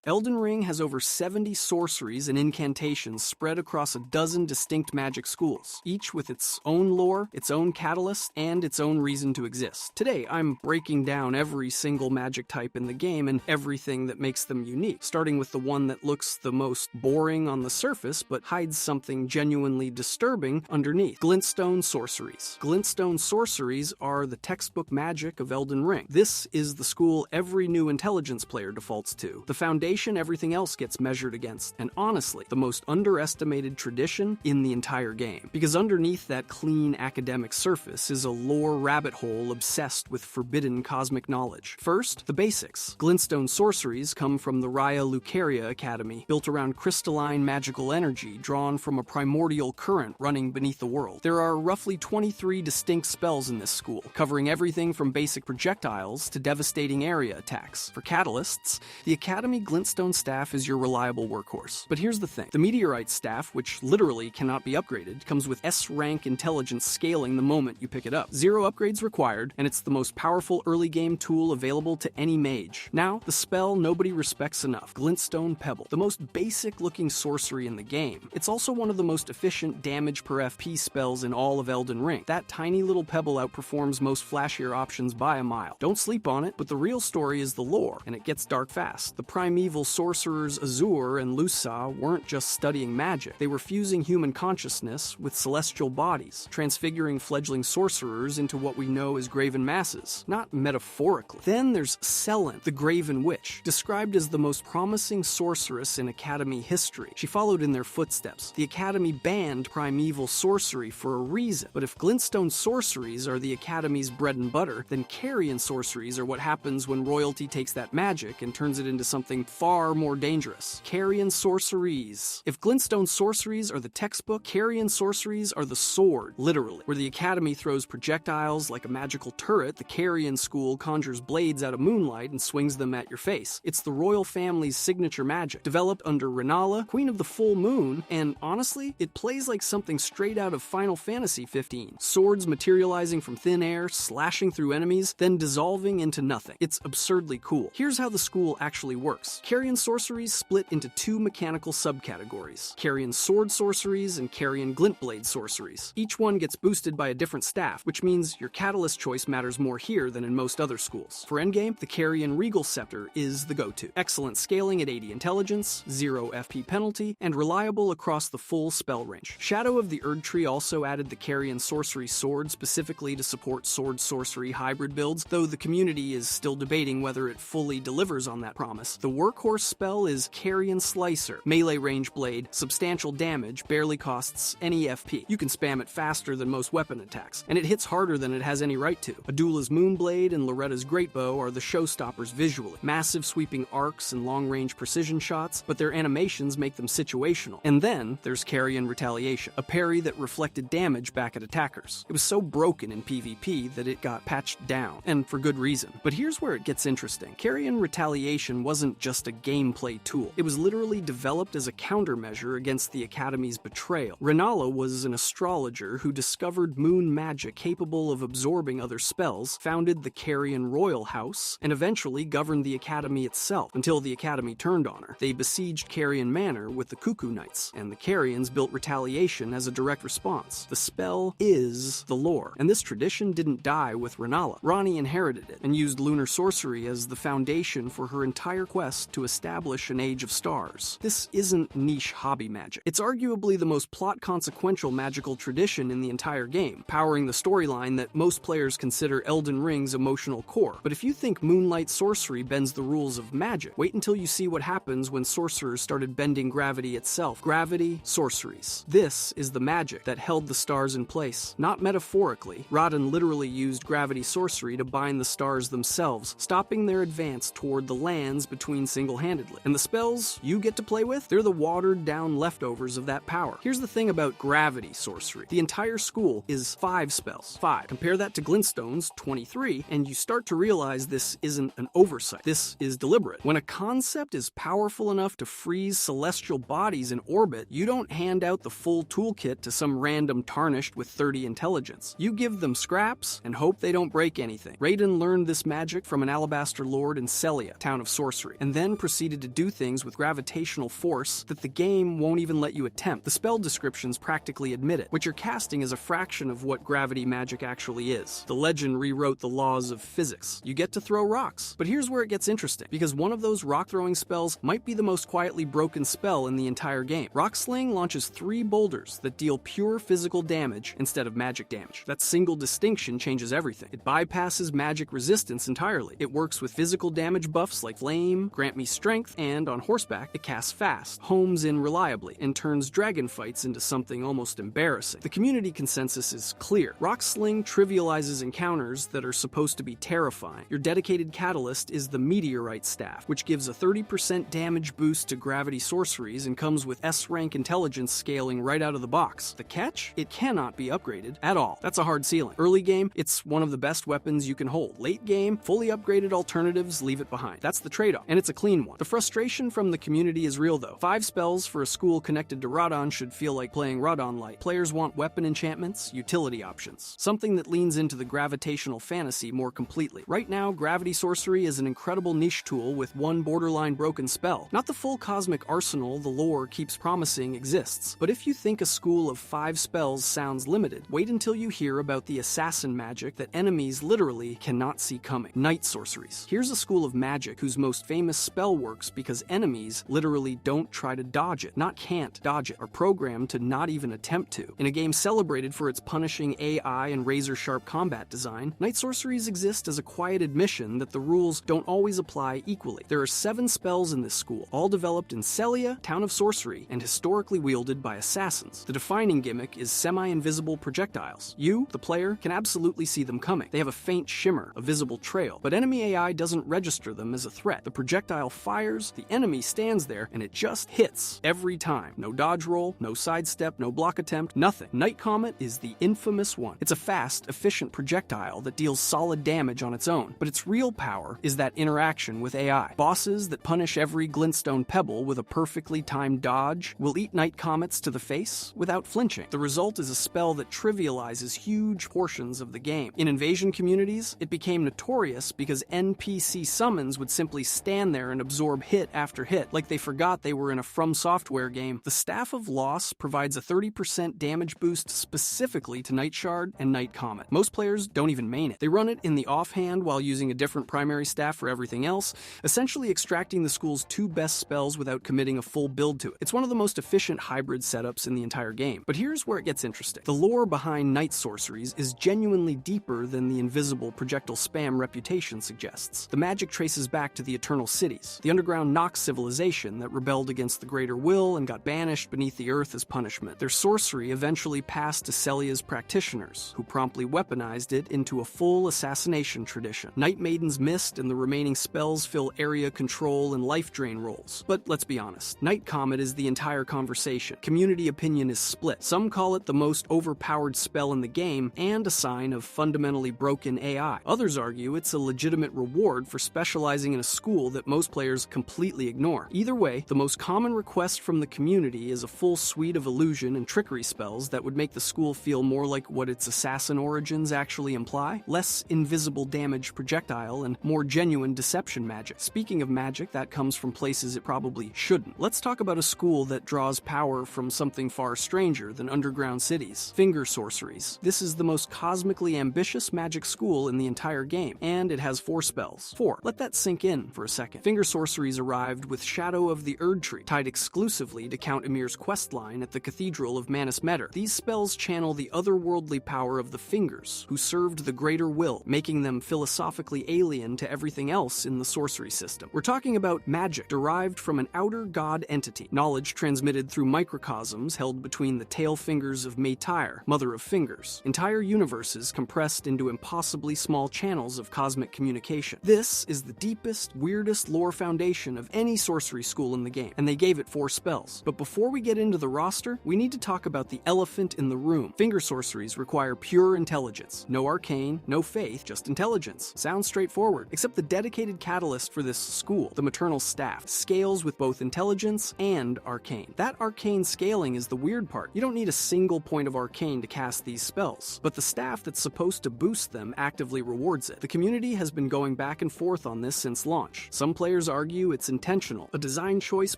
Elden Ring has over 70 sorceries and incantations spread across a dozen distinct magic schools, each with its own lore, its own catalyst, and its own reason to exist. Today, I'm breaking down every single magic type in the game and everything that makes them unique, starting with the one that looks the most boring on the surface but hides something genuinely disturbing underneath: glintstone sorceries. Glintstone sorceries are the textbook magic of Elden Ring. This is the school every new intelligence player defaults to, the foundation everything else gets measured against, and honestly, the most underestimated tradition in the entire game. Because underneath that clean academic surface is a lore rabbit hole obsessed with forbidden cosmic knowledge. First, the basics. Glintstone sorceries come from the Raya Lucaria Academy, built around crystalline magical energy drawn from a primordial current running beneath the world. There are roughly 23 distinct spells in this school, covering everything from basic projectiles to devastating area attacks. For catalysts, the Academy Glintstone staff is your reliable workhorse. But here's the thing. The Meteorite staff, which literally cannot be upgraded, comes with S-rank intelligence scaling the moment you pick it up. 0 upgrades required, and it's the most powerful early game tool available to any mage. Now, the spell nobody respects enough, Glintstone Pebble. The most basic looking sorcery in the game. It's also one of the most efficient damage per FP spells in all of Elden Ring. That tiny little pebble outperforms most flashier options by a mile. Don't sleep on it, but the real story is the lore, and it gets dark fast. The primeval sorcerers Azur and Lusa weren't just studying magic. They were fusing human consciousness with celestial bodies, transfiguring fledgling sorcerers into what we know as graven masses, not metaphorically. Then there's Selen, the Graven Witch, described as the most promising sorceress in Academy history. She followed in their footsteps. The Academy banned primeval sorcery for a reason, but if Glintstone sorceries are the Academy's bread and butter, then Carrion sorceries are what happens when royalty takes that magic and turns it into something far more dangerous. Carrion sorceries. If Glintstone sorceries are the textbook, Carrion sorceries are the sword, literally. Where the Academy throws projectiles like a magical turret, the Carrion school conjures blades out of moonlight and swings them at your face. It's the royal family's signature magic, developed under Renala, Queen of the Full Moon, and honestly, it plays like something straight out of Final Fantasy 15. Swords materializing from thin air, slashing through enemies, then dissolving into nothing. It's absurdly cool. Here's how the school actually works. Carrion sorceries split into 2 mechanical subcategories: Carrion sword sorceries and Carrion glintblade sorceries. Each one gets boosted by a different staff, which means your catalyst choice matters more here than in most other schools. For endgame, the Carrion regal scepter is the go-to. Excellent scaling at 80 intelligence, 0 FP penalty, and reliable across the full spell range. Shadow of the Erdtree also added the Carrion sorcery sword specifically to support sword sorcery hybrid builds, though the community is still debating whether it fully delivers on that promise. The workhorse spell is Carrion Slicer. Melee range blade, substantial damage, barely costs any FP. You can spam it faster than most weapon attacks, and it hits harder than it has any right to. Adula's Moonblade and Loretta's Greatbow are the showstoppers visually. Massive sweeping arcs and long-range precision shots, but their animations make them situational. And then there's Carrion Retaliation, a parry that reflected damage back at attackers. It was so broken in PvP that it got patched down, and for good reason. But here's where it gets interesting. Carrion Retaliation wasn't just a gameplay tool. It was literally developed as a countermeasure against the Academy's betrayal. Renala was an astrologer who discovered moon magic capable of absorbing other spells, founded the Carrion Royal House, and eventually governed the Academy itself, until the Academy turned on her. They besieged Carrion Manor with the Cuckoo Knights, and the Carrions built Retaliation as a direct response. The spell is the lore, and this tradition didn't die with Renala. Ranni inherited it, and used lunar sorcery as the foundation for her entire quest to establish an Age of Stars. This isn't niche hobby magic. It's arguably the most plot-consequential magical tradition in the entire game, powering the storyline that most players consider Elden Ring's emotional core. But if you think moonlight sorcery bends the rules of magic, wait until you see what happens when sorcerers started bending gravity itself. Gravity sorceries. This is the magic that held the stars in place. Not metaphorically, Radin literally used gravity sorcery to bind the stars themselves, stopping their advance toward the lands between single-handedly. And the spells you get to play with, they're the watered-down leftovers of that power. Here's the thing about gravity sorcery. The entire school is 5 spells. 5. Compare that to Glintstone's 23, and you start to realize this isn't an oversight. This is deliberate. When a concept is powerful enough to freeze celestial bodies in orbit, you don't hand out the full toolkit to some random tarnished with 30 intelligence. You give them scraps and hope they don't break anything. Raiden learned this magic from an alabaster lord in Celia, town of sorcery. And then then proceeded to do things with gravitational force that the game won't even let you attempt. The spell descriptions practically admit it. What you're casting is a fraction of what gravity magic actually is. The legend rewrote the laws of physics. You get to throw rocks. But here's where it gets interesting, because one of those rock-throwing spells might be the most quietly broken spell in the entire game. Rock Sling launches 3 boulders that deal pure physical damage instead of magic damage. That single distinction changes everything. It bypasses magic resistance entirely. It works with physical damage buffs like Flame, Grant Me Strength, and on horseback, it casts fast, homes in reliably, and turns dragon fights into something almost embarrassing. The community consensus is clear. Rock Sling trivializes encounters that are supposed to be terrifying. Your dedicated catalyst is the Meteorite Staff, which gives a 30% damage boost to gravity sorceries and comes with S-rank intelligence scaling right out of the box. The catch? It cannot be upgraded at all. That's a hard ceiling. Early game, it's one of the best weapons you can hold. Late game, fully upgraded alternatives leave it behind. That's the trade-off, and it's a clean one. The frustration from the community is real though. 5 spells for a school connected to Radon should feel like playing Radon Light. Players want weapon enchantments, utility options, something that leans into the gravitational fantasy more completely. Right now, gravity sorcery is an incredible niche tool with one borderline broken spell. Not the full cosmic arsenal the lore keeps promising exists. But if you think a school of 5 spells sounds limited, wait until you hear about the assassin magic that enemies literally cannot see coming. Night sorceries. Here's a school of magic whose most famous spell works because enemies literally don't try to dodge it, not can't dodge it, are programmed to not even attempt to. In a game celebrated for its punishing AI and razor-sharp combat design, night sorceries exist as a quiet admission that the rules don't always apply equally. There are 7 spells in this school, all developed in Celia, Town of Sorcery, and historically wielded by assassins. The defining gimmick is semi-invisible projectiles. You, the player, can absolutely see them coming. They have a faint shimmer, a visible trail, but enemy AI doesn't register them as a threat. The projectile fires, the enemy stands there, and it just hits every time. No dodge roll, no sidestep, no block attempt, nothing. Night Comet is the infamous one. It's a fast, efficient projectile that deals solid damage on its own, but its real power is that interaction with AI. Bosses that punish every glintstone pebble with a perfectly timed dodge will eat Night Comets to the face without flinching. The result is a spell that trivializes huge portions of the game. In invasion communities, it became notorious because NPC summons would simply stand there and absorb hit after hit, like they forgot they were in a From Software game. The Staff of Loss provides a 30% damage boost specifically to Night Shard and Night Comet. Most players don't even main it. They run it in the offhand while using a different primary staff for everything else, essentially extracting the school's 2 best spells without committing a full build to it. It's one of the most efficient hybrid setups in the entire game. But here's where it gets interesting. The lore behind night sorceries is genuinely deeper than the invisible projectile spam reputation suggests. The magic traces back to the Eternal Cities, the underground Nox civilization that rebelled against the Greater Will and got banished beneath the earth as punishment. Their sorcery eventually passed to Celia's practitioners, who promptly weaponized it into a full assassination tradition. Night Maiden's Mist and the remaining spells fill area control and life drain roles. But let's be honest, Night Comet is the entire conversation. Community opinion is split. Some call it the most overpowered spell in the game and a sign of fundamentally broken AI. Others argue it's a legitimate reward for specializing in a school that most players completely ignore. Either way, the most common request from the community is a full suite of illusion and trickery spells that would make the school feel more like what its assassin origins actually imply: less invisible damage projectile and more genuine deception magic. Speaking of magic that comes from places it probably shouldn't, let's talk about a school that draws power from something far stranger than underground cities: finger sorceries. This is the most cosmically ambitious magic school in the entire game, and it has 4 spells. 4. Let that sink in for a second. Finger sorceries arrived with Shadow of the Erd Tree, tied exclusively to Count Emir's questline at the Cathedral of Manus Meter. These spells channel the otherworldly power of the Fingers, who served the Greater Will, making them philosophically alien to everything else in the sorcery system. We're talking about magic derived from an outer god entity, knowledge transmitted through microcosms held between the tail fingers of Maytyr, Mother of Fingers, entire universes compressed into impossibly small channels of cosmic communication. This is the deepest, weirdest lore foundation of any sorcery school in the game, and they gave it 4 spells. But before we get into the roster, we need to talk about the elephant in the room. Finger sorceries require pure intelligence. No arcane, no faith, just intelligence. Sounds straightforward, except the dedicated catalyst for this school, the Maternal Staff, scales with both intelligence and arcane. That arcane scaling is the weird part. You don't need a single point of arcane to cast these spells, but the staff that's supposed to boost them actively rewards it. The community has been going back and forth on this since launch. Some players players argue it's intentional, a design choice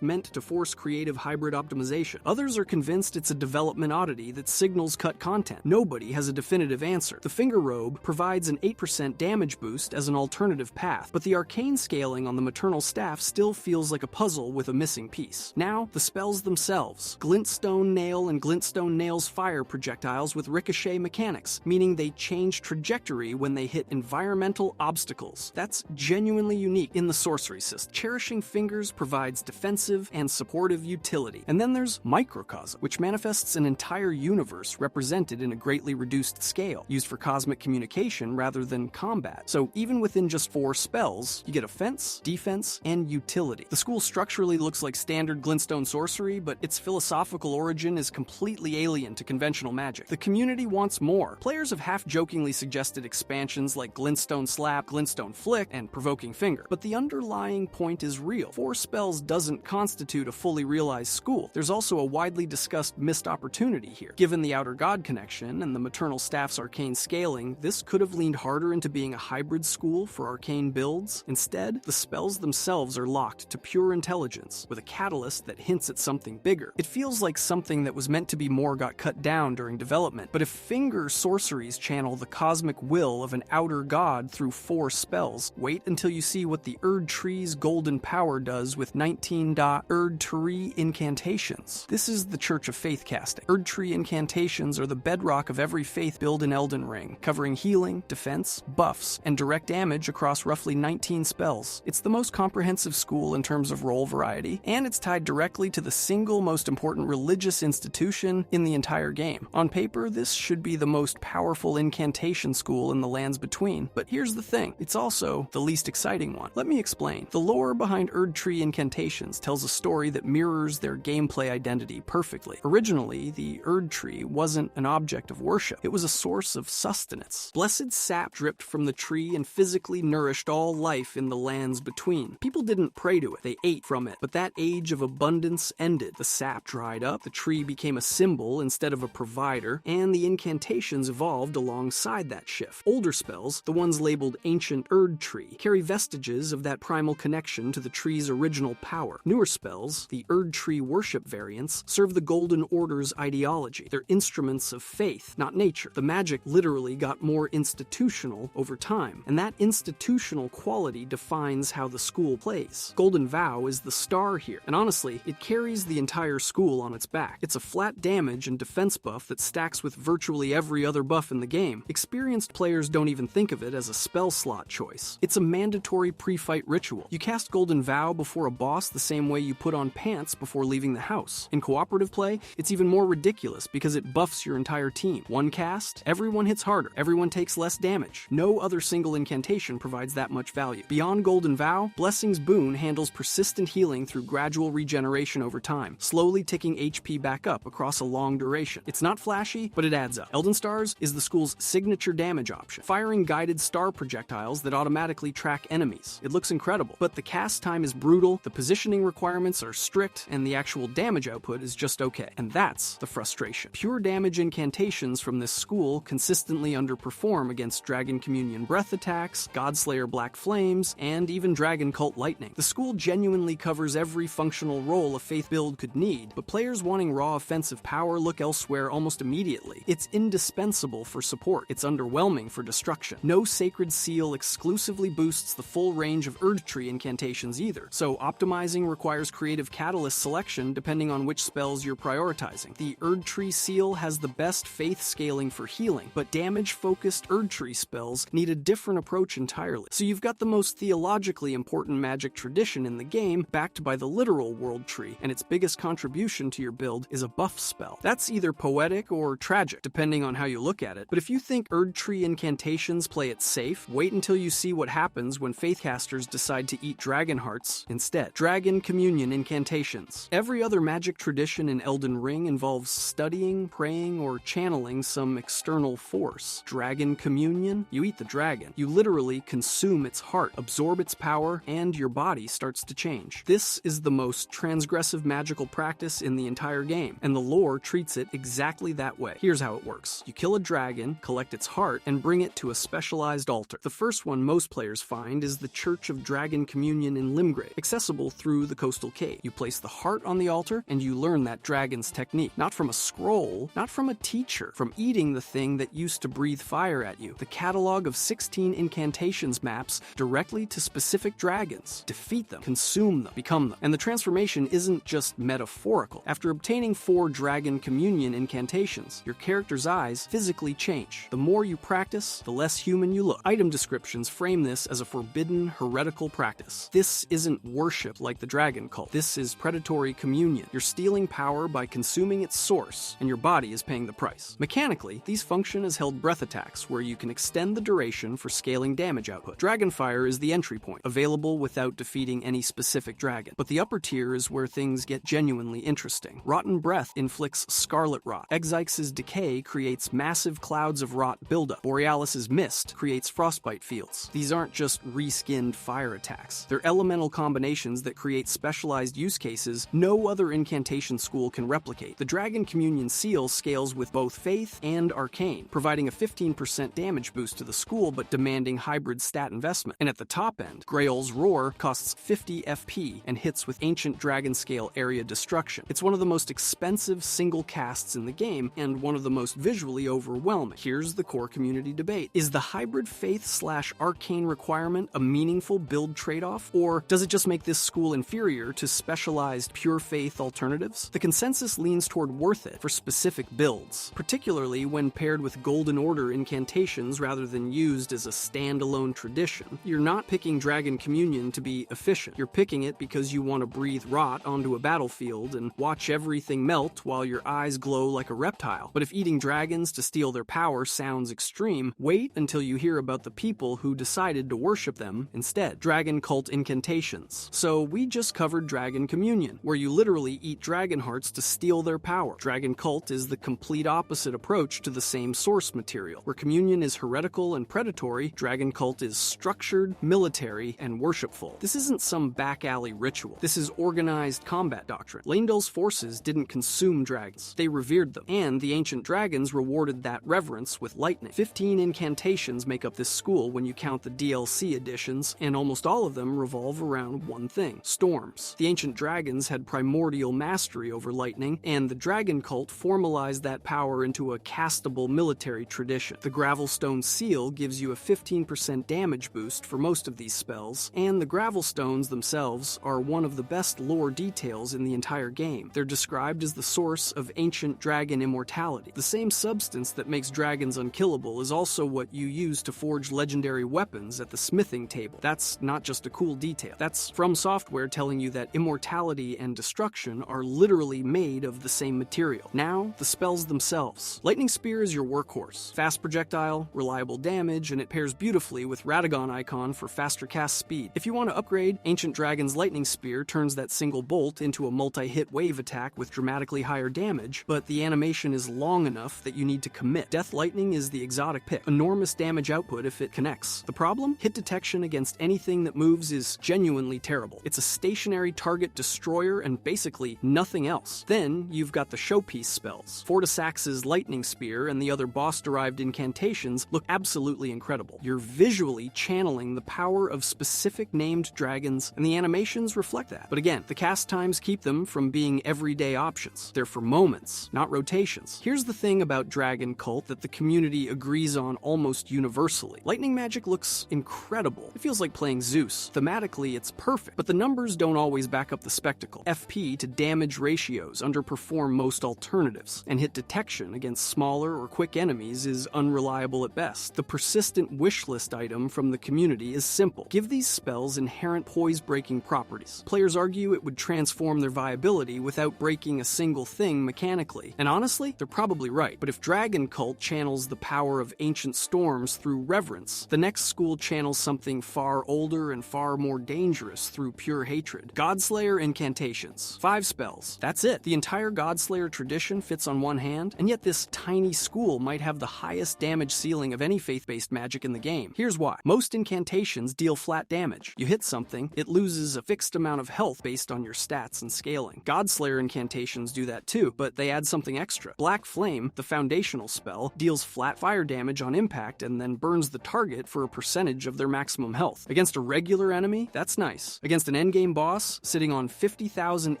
meant to force creative hybrid optimization. Others are convinced it's a development oddity that signals cut content. Nobody has a definitive answer. The Finger Robe provides an 8% damage boost as an alternative path, but the arcane scaling on the maternal staff still feels like a puzzle with a missing piece. Now, the spells themselves. Glintstone Nail and Glintstone Nail's fire projectiles with ricochet mechanics, meaning they change trajectory when they hit environmental obstacles. That's genuinely unique in the sorcery system. Cherishing Fingers provides defensive and supportive utility. And then there's Microcosm, which manifests an entire universe represented in a greatly reduced scale, used for cosmic communication rather than combat. So even within just 4 spells, you get offense, defense, and utility. The school structurally looks like standard Glintstone sorcery, but its philosophical origin is completely alien to conventional magic. The community wants more. Players have half-jokingly suggested expansions like Glintstone Slap, Glintstone Flick, and Provoking Finger. But the underlying point is real. 4 spells doesn't constitute a fully realized school. There's also a widely discussed missed opportunity here. Given the Outer God connection and the maternal staff's arcane scaling, this could have leaned harder into being a hybrid school for arcane builds. Instead, the spells themselves are locked to pure intelligence, with a catalyst that hints at something bigger. It feels like something that was meant to be more got cut down during development, but if Finger sorceries channel the cosmic will of an Outer God through 4 spells, wait until you see what the Erd Tree's golden power does with 19 Erd Tree incantations. This is the Church of Faith casting. Erd Tree incantations are the bedrock of every faith build in Elden Ring, covering healing, defense, buffs, and direct damage across roughly 19 spells. It's the most comprehensive school in terms of role variety, and it's tied directly to the single most important religious institution in the entire game. On paper, this should be the most powerful incantation school in the lands between, but here's the thing, it's also the least exciting one. Let me explain. The lore behind Erd Tree incantations tells a story that mirrors their gameplay identity perfectly. Originally, the Erd Tree wasn't an object of worship, it was a source of sustenance. Blessed sap dripped from the tree and physically nourished all life in the lands between. People didn't pray to it, they ate from it, but that age of abundance ended. The sap dried up, the tree became a symbol instead of a provider, and the incantations evolved alongside that shift. Older spells, the ones labeled Ancient Erd Tree, carry vestiges of that primal connection to the tree's original power. Newer spells, the Erd Tree worship variants, serve the Golden Order's ideology. They're instruments of faith, not nature. The magic literally got more institutional over time, and that institutional quality defines how the school plays. Golden Vow is the star here, and honestly, it carries the entire school on its back. It's a flat damage and defense buff that stacks with virtually every other buff in the game. Experienced players don't even think of it as a spell slot choice. It's a mandatory pre-fight ritual. You cast Golden Vow before a boss the same way you put on pants before leaving the house. In cooperative play, it's even more ridiculous because it buffs your entire team. One cast, everyone hits harder, everyone takes less damage. No other single incantation provides that much value. Beyond Golden Vow, Blessing's Boon handles persistent healing through gradual regeneration over time, slowly ticking HP back up across a long duration. It's not flashy, but it adds up. Elden Stars is the school's signature damage option, firing guided star projectiles that automatically track enemies. It looks incredible, but the cast time is brutal, the positioning requirements are strict, and the actual damage output is just okay. And that's the frustration. Pure damage incantations from this school consistently underperform against Dragon Communion breath attacks, Godslayer Black Flames, and even Dragon Cult Lightning. The school genuinely covers every functional role a faith build could need, but players wanting raw offensive power look elsewhere almost immediately. It's indispensable for support. It's underwhelming for destruction. No Sacred Seal exclusively boosts the full range of Erd Tree incantations either, so optimizing requires creative catalyst selection depending on which spells you're prioritizing. The Erd Tree Seal has the best faith scaling for healing, but damage-focused Erd Tree spells need a different approach entirely. So you've got the most theologically important magic tradition in the game, backed by the literal World Tree, and its biggest contribution to your build is a buff spell. That's either poetic or tragic, depending on how you look at it, but if you think Erd Tree incantations play it safe, wait until you see what happens when faithcasters decide to eat dragon hearts instead. Dragon Communion incantations. Every other magic tradition in Elden Ring involves studying, praying, or channeling some external force. Dragon Communion? You eat the dragon. You literally consume its heart, absorb its power, and your body starts to change. This is the most transgressive magical practice in the entire game, and the lore treats it exactly that way. Here's how it works. You kill a dragon, collect its heart, and bring it to a specialized altar. The first one most players find is the Church of Dragon Communion in Limgrave, accessible through the coastal cave. You place the heart on the altar, and you learn that dragon's technique. Not from a scroll, not from a teacher, from eating the thing that used to breathe fire at you. The catalog of 16 incantations maps directly to specific dragons. Defeat them, consume them, become them. And the transformation isn't just metaphorical. After obtaining 4 Dragon Communion incantations, your character's eyes physically change. The more you practice, the less human you look. Item descriptions frame this as a forbidden, heretical practice. This isn't worship like the dragon cult. This is predatory communion. You're stealing power by consuming its source, and your body is paying the price. Mechanically, these function as held breath attacks, where you can extend the duration for scaling damage output. Dragonfire is the entry point, available without defeating any specific dragon. But the upper tier is where things get genuinely interesting. Rotten Breath inflicts scarlet rot. Exyx's Decay creates massive clouds of rot buildup. Borealis's Mist creates frostbite fields. These aren't just reskinned fire attacks. They're elemental combinations that create specialized use cases no other incantation school can replicate. The Dragon Communion Seal scales with both Faith and Arcane, providing a 15% damage boost to the school but demanding hybrid stat investment. And at the top end, Grail's Roar costs 50 FP and hits with Ancient Dragon Scale area destruction. It's one of the most expensive single casts in the game and one of the most visually overwhelming. Here's the core community debate. Is the hybrid Faith/Arcane requirement a meaningful build trade-off, or does it just make this school inferior to specialized pure Faith alternatives? The consensus leans toward worth it for specific builds, particularly when paired with Golden Order incantations rather than used as a standalone tradition. You're not picking Dragon Communion to be efficient. You're picking it because you want to breathe rot onto a battlefield and watch everything melt while your eyes glow like a reptile. But if eating dragons to steal their power sounds extreme, wait until you hear about the people who decided to worship them instead. Dragon Cult incantations. So we just covered Dragon Communion, where you literally eat dragon hearts to steal their power. Dragon Cult is the complete opposite approach to the same source material. Where Communion is heretical and predatory, Dragon Cult is structured, military, and worshipful. This isn't some back alley ritual. This is organized combat doctrine. Leyndell's forces didn't consume dragons. They revered them, and the ancient dragons rewarded that reverence with lightning. 15 incantations make up this school when you count the DLC editions, and almost all of them revolve around one thing: storms. The ancient dragons had primordial mastery over lightning, and the dragon cult formalized that power into a castable military tradition. The Gravelstone Seal gives you a 15% damage boost for most of these spells, and the Gravelstones themselves are one of the best lore details in the entire game. They're described as the source of ancient dragon immortality. The same substance that makes dragons unkillable is also what you use to forge legendary weapons at the smithing table. That's not just a cool detail. That's From Software telling you that immortality and destruction are literally made of the same material. Now, the spells themselves. Lightning Spear is your workhorse. Fast projectile, reliable damage, and it pairs beautifully with Radagon icon for faster cast speed. If you want to upgrade, Ancient Dragon's Lightning Spear turns that single bolt into a multi-hit wave attack with dramatically higher damage, but the animation is long enough that you need to commit. Death Lightning is the exotic pick. Enormous damage output if it connects. The problem? Hit detection against anything that moves is genuinely terrible. It's a stationary target destroyer and basically nothing else. Then you've got the showpiece spells. Fortisax's Lightning Spear and the other boss-derived incantations look absolutely incredible. You're visually channeling the power of specific named dragons, and the animations reflect that. But again, the cast times keep them from being everyday options. They're for moments, not rotations. Here's the thing about Dragon Cult that the community agrees on almost universally. Lightning magic looks incredible. It feels like playing Zeus. Thematically, it's perfect, but the numbers don't always back up the spectacle. FP to damage ratios underperform most alternatives, and hit detection against smaller or quick enemies is unreliable at best. The persistent wishlist item from the community is simple. Give these spells inherent poise-breaking properties. Players argue it would transform their viability without breaking a single thing mechanically. And honestly, they're probably right. But if Dragon Cult channels the power of ancient storms through reverence, the next school channels something far older and far more dangerous through pure hatred. Godslayer incantations. 5 spells. That's it. The entire Godslayer tradition fits on one hand, and yet this tiny school might have the highest damage ceiling of any faith-based magic in the game. Here's why. Most incantations deal flat damage. You hit something, it loses a fixed amount of health based on your stats and scaling. Godslayer incantations do that too, but they add something extra. Black Flame, the foundational spell, deals flat fire damage on impact and then burns the target for a percentage of their maximum health. Against a regular regular enemy, that's nice. Against an endgame boss, sitting on 50,000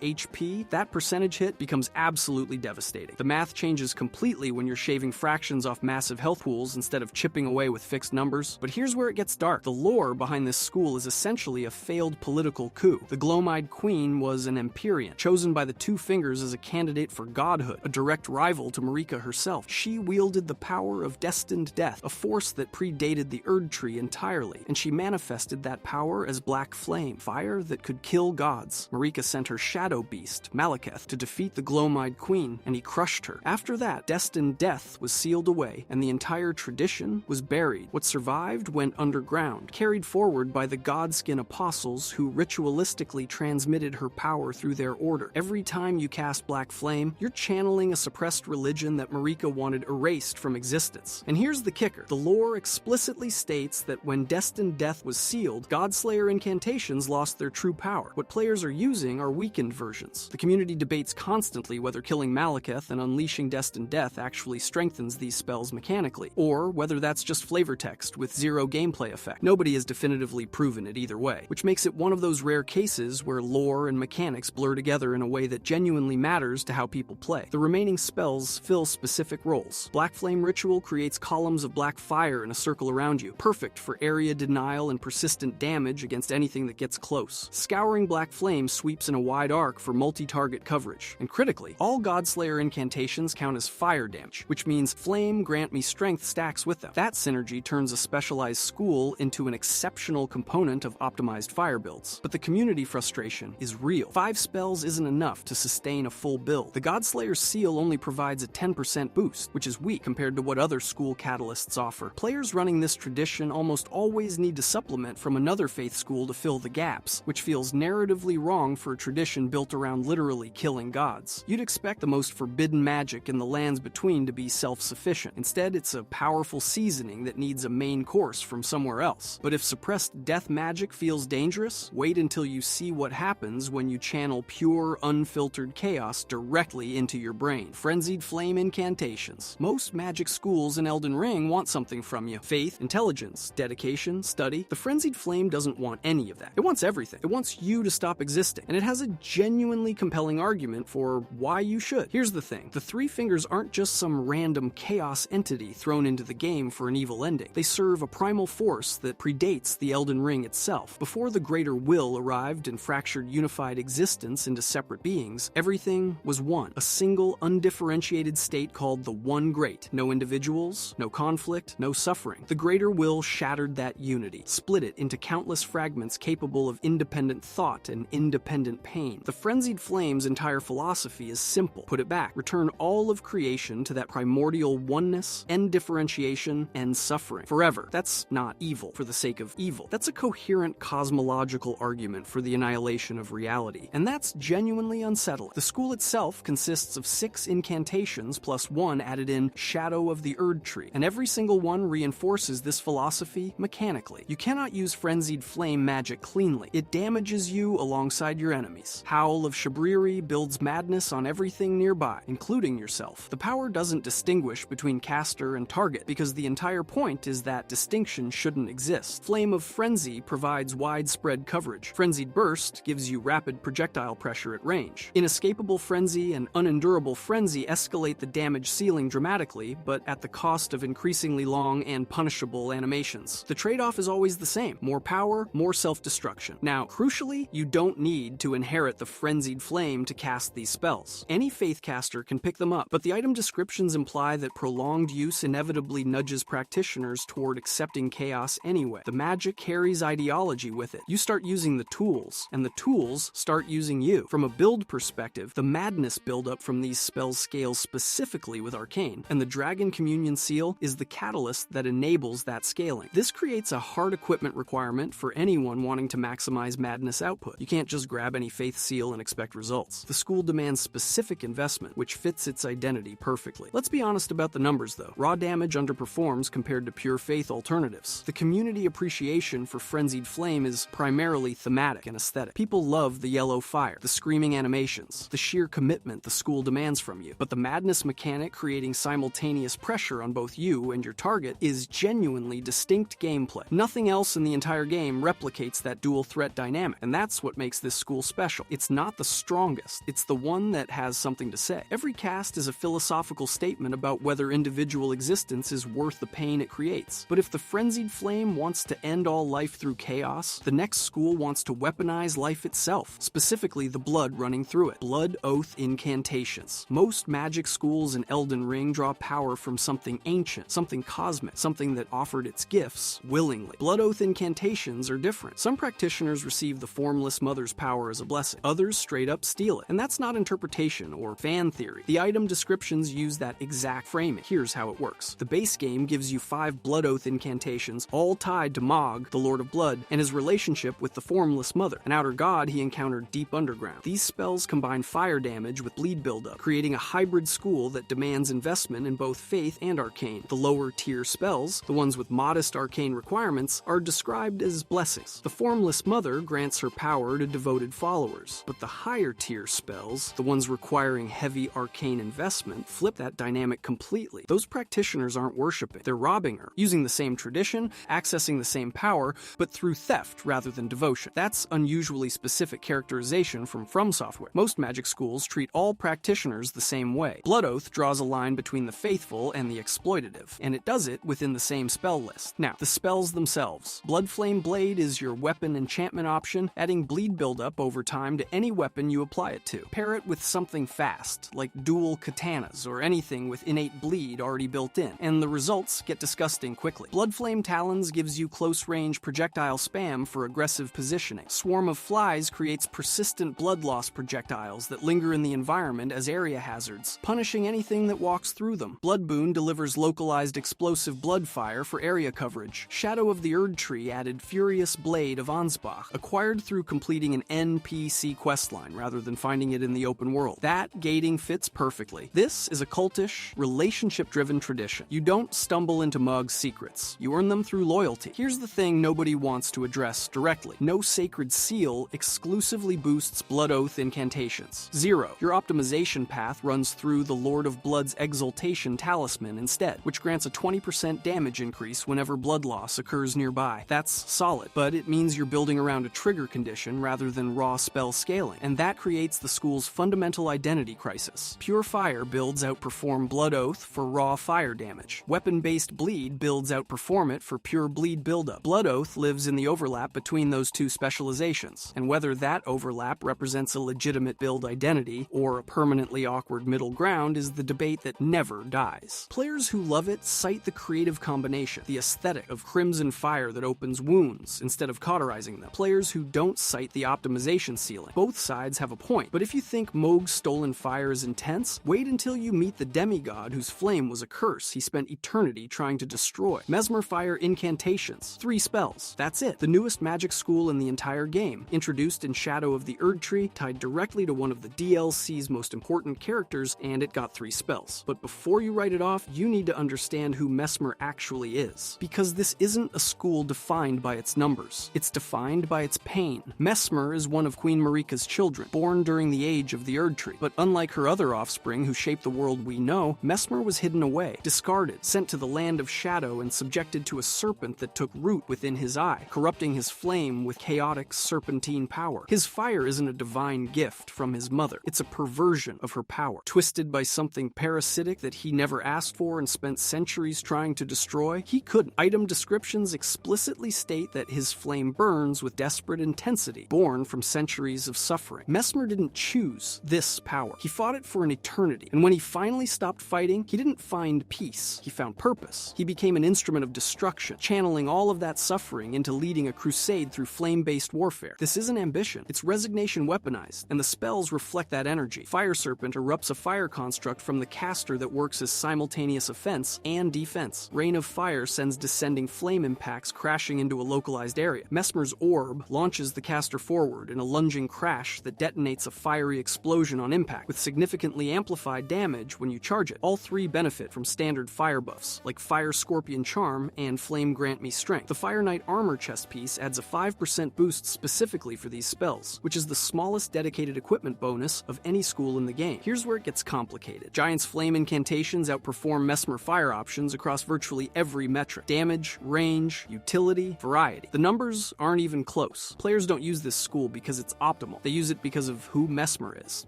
HP, that percentage hit becomes absolutely devastating. The math changes completely when you're shaving fractions off massive health pools instead of chipping away with fixed numbers. But here's where it gets dark. The lore behind this school is essentially a failed political coup. The Glowmide Queen was an Empyrean, chosen by the Two Fingers as a candidate for godhood, a direct rival to Marika herself. She wielded the power of destined death, a force that predated the Erd Tree entirely, and she manifested that power as Black Flame, fire that could kill gods. Marika sent her shadow beast, Malekith, to defeat the Glowmide Queen, and he crushed her. After that, destined death was sealed away, and the entire tradition was buried. What survived went underground, carried forward by the Godskin apostles who ritualistically transmitted her power through their order. Every time you cast Black Flame, you're channeling a suppressed religion that Marika wanted erased from existence. And here's the kicker. The lore explicitly states that when destined death was sealed, Godslayer incantations lost their true power. What players are using are weakened versions. The community debates constantly whether killing Malekith and unleashing destined death actually strengthens these spells mechanically, or whether that's just flavor text with zero gameplay effect. Nobody has definitively proven it either way, which makes it one of those rare cases where lore and mechanics blur together in a way that genuinely matters to how people play. The remaining spells fill specific roles. Black Flame Ritual creates columns of black fire in a circle around you, perfect for area denial and persistent damage against anything that gets close. Scouring Black Flame sweeps in a wide arc for multi-target coverage. And critically, all Godslayer incantations count as fire damage, which means Flame Grant Me Strength stacks with them. That synergy turns a specialized school into an exceptional component of optimized fire builds. But the community frustration is real. 5 spells isn't enough to sustain a full build. The Godslayer Seal only provides a 10% boost, which is weak compared to what other school catalysts offer. Players running this tradition almost always need to supplement from another faith school to fill the gaps, which feels narratively wrong for a tradition built around literally killing gods. You'd expect the most forbidden magic in the lands between to be self-sufficient. Instead, it's a powerful seasoning that needs a main course from somewhere else. But if suppressed death magic feels dangerous, wait until you see what happens when you channel pure, unfiltered chaos directly into your brain. Frenzied Flame incantations. Most magic schools in Elden Ring want something from you. Faith, intelligence, dedication, study. The Frenzied Flame doesn't want any of that. It wants everything. It wants you to stop existing. And it has a genuinely compelling argument for why you should. Here's the thing. The Three Fingers aren't just some random chaos entity thrown into the game for an evil ending. They serve a primal force that predates the Elden Ring itself. Before the Greater Will arrived and fractured unified existence into separate beings, everything was one. A single, undifferentiated state called the One Great. No individuals, no conflict, no suffering. The Greater Will shattered that unity, split it into countless fragments capable of independent thought and independent pain. The Frenzied Flame's entire philosophy is simple. Put it back. Return all of creation to that primordial oneness, end differentiation, end suffering. Forever. That's not evil for the sake of evil. That's a coherent cosmological argument for the annihilation of reality. And that's genuinely unsettling. The school itself consists of 6 incantations plus 1 added in Shadow of the Erd Tree, and every single one reinforces this philosophy mechanically. You cannot use Frenzied Flame magic cleanly. It damages you alongside your enemies. Howl of Shabriri builds madness on everything nearby, including yourself. The power doesn't distinguish between caster and target, because the entire point is that distinction shouldn't exist. Flame of Frenzy provides widespread coverage. Frenzied Burst gives you rapid projectile pressure at range. Inescapable Frenzy and Unendurable Frenzy escalate the damage ceiling dramatically, but at the cost of increasingly long and punishable animations. The trade-off is always the same. More power, more self-destruction. Now, crucially, you don't need to inherit the Frenzied Flame to cast these spells. Any faith caster can pick them up, but the item descriptions imply that prolonged use inevitably nudges practitioners toward accepting chaos anyway. The magic carries ideology with it. You start using the tools, and the tools start using you. From a build perspective, the madness buildup from these spells scales specifically with Arcane, and the Dragon Communion Seal is the catalyst that enables that scaling. This creates a hard equipment requirement for anyone wanting to maximize madness output. You can't just grab any faith seal and expect results. The school demands specific investment, which fits its identity perfectly. Let's be honest about the numbers though. Raw damage underperforms compared to pure faith alternatives. The community appreciation for Frenzied Flame is primarily thematic and aesthetic. People love the yellow fire, the screaming animations, the sheer commitment the school demands from you. But the madness mechanic creating simultaneous pressure on both you and your target is genuinely distinct gameplay. Nothing else in the entire game game replicates that dual threat dynamic, and that's what makes this school special. It's not the strongest, it's the one that has something to say. Every cast is a philosophical statement about whether individual existence is worth the pain it creates. But if the frenzied flame wants to end all life through chaos, the next school wants to weaponize life itself, specifically the blood running through it. Blood Oath Incantations. Most magic schools in Elden Ring draw power from something ancient, something cosmic, something that offered its gifts willingly. Blood Oath Incantations are different. Some practitioners receive the Formless Mother's power as a blessing. Others straight up steal it. And that's not interpretation or fan theory. The item descriptions use that exact framing. Here's how it works. The base game gives you 5 Blood Oath incantations, all tied to Mog, the Lord of Blood, and his relationship with the Formless Mother, an outer god he encountered deep underground. These spells combine fire damage with bleed buildup, creating a hybrid school that demands investment in both faith and arcane. The lower tier spells, the ones with modest arcane requirements, are described as blessings. The Formless Mother grants her power to devoted followers, but the higher tier spells, the ones requiring heavy arcane investment, flip that dynamic completely. Those practitioners aren't worshipping, they're robbing her, using the same tradition, accessing the same power, but through theft rather than devotion. That's unusually specific characterization from Software. Most magic schools treat all practitioners the same way. Blood Oath draws a line between the faithful and the exploitative, and it does it within the same spell list. Now, the spells themselves. Bloodflame Blade is your weapon enchantment option, adding bleed buildup over time to any weapon you apply it to. Pair it with something fast, like dual katanas or anything with innate bleed already built in, and the results get disgusting quickly. Bloodflame Talons gives you close-range projectile spam for aggressive positioning. Swarm of Flies creates persistent blood loss projectiles that linger in the environment as area hazards, punishing anything that walks through them. Blood Boon delivers localized explosive blood fire for area coverage. Shadow of the Erd Tree added Furious Blade of Ansbach, acquired through completing an NPC questline rather than finding it in the open world. That gating fits perfectly. This is a cultish, relationship-driven tradition. You don't stumble into Mug's secrets. You earn them through loyalty. Here's the thing nobody wants to address directly. No sacred seal exclusively boosts Blood Oath incantations. 0. Your optimization path runs through the Lord of Blood's Exaltation Talisman instead, which grants a 20% damage increase whenever blood loss occurs nearby. That's solid, but it means you're building around a trigger condition rather than raw spell scaling, and that creates the school's fundamental identity crisis. Pure Fire builds outperform Blood Oath for raw fire damage. Weapon-based bleed builds outperform it for pure bleed buildup. Blood Oath lives in the overlap between those two specializations, and whether that overlap represents a legitimate build identity or a permanently awkward middle ground is the debate that never dies. Players who love it cite the creative combination, the aesthetic of crimson fire that opens wounds instead of cauterizing them. Players who don't cite the optimization ceiling. Both sides have a point, but if you think Mohg's stolen fire is intense, wait until you meet the demigod whose flame was a curse he spent eternity trying to destroy. Mesmer Fire Incantations. 3 spells. That's it. The newest magic school in the entire game, introduced in Shadow of the Erd Tree, tied directly to one of the DLC's most important characters, and it got 3 spells. But before you write it off, you need to understand who Mesmer actually is. Because this isn't a school defined by its numbers. It's defined by its pain. Mesmer is one of Queen Marika's children, born during the age of the Erd Tree. But unlike her other offspring who shaped the world we know, Mesmer was hidden away, discarded, sent to the land of shadow and subjected to a serpent that took root within his eye, corrupting his flame with chaotic serpentine power. His fire isn't a divine gift from his mother. It's a perversion of her power, twisted by something parasitic that he never asked for and spent centuries trying to destroy. He couldn't. Item descriptions explicitly state that his flame burns with desperate intensity, born from centuries of suffering. Mesmer didn't choose this power. He fought it for an eternity, and when he finally stopped fighting, he didn't find peace. He found purpose. He became an instrument of destruction, channeling all of that suffering into leading a crusade through flame-based warfare. This isn't ambition. It's resignation weaponized, and the spells reflect that energy. Fire Serpent erupts a fire construct from the caster that works as simultaneous offense and defense. Rain of Fire sends descending flame impacts crashing into a localized area. Mesmer's Orb launches the caster forward in a lunging crash that detonates a fiery explosion on impact, with significantly amplified damage when you charge it. All 3 benefit from standard fire buffs, like Fire Scorpion Charm and Flame Grant Me Strength. The Fire Knight armor chest piece adds a 5% boost specifically for these spells, which is the smallest dedicated equipment bonus of any school in the game. Here's where it gets complicated. Giant's Flame incantations outperform Mesmer Fire options across virtually every metric: damage, range, utility, variety. society. The numbers aren't even close. Players don't use this school because it's optimal. They use it because of who Mesmer is.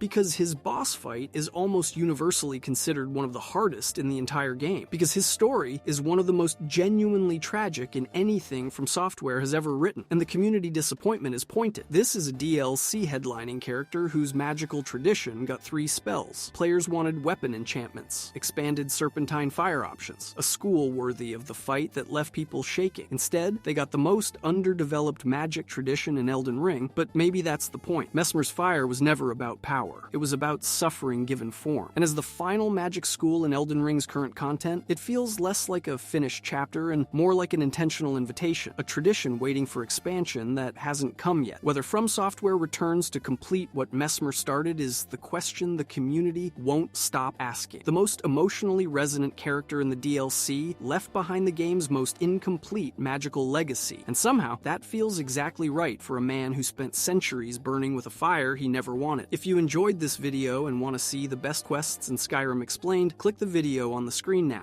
Because his boss fight is almost universally considered one of the hardest in the entire game. Because his story is one of the most genuinely tragic in anything From Software has ever written, and the community disappointment is pointed. This is a DLC headlining character whose magical tradition got 3 spells. Players wanted weapon enchantments, expanded serpentine fire options, a school worthy of the fight that left people shaking. Instead, they got the most underdeveloped magic tradition in Elden Ring, but maybe that's the point. Mesmer's fire was never about power. It was about suffering given form. And as the final magic school in Elden Ring's current content, it feels less like a finished chapter and more like an intentional invitation, a tradition waiting for expansion that hasn't come yet. Whether From Software returns to complete what Mesmer started is the question the community won't stop asking. The most emotionally resonant character in the DLC left behind the game's most incomplete magical legacy, and somehow that feels exactly right for a man who spent centuries burning with a fire he never wanted. If you enjoyed this video and want to see the best quests in Skyrim explained, click the video on the screen now.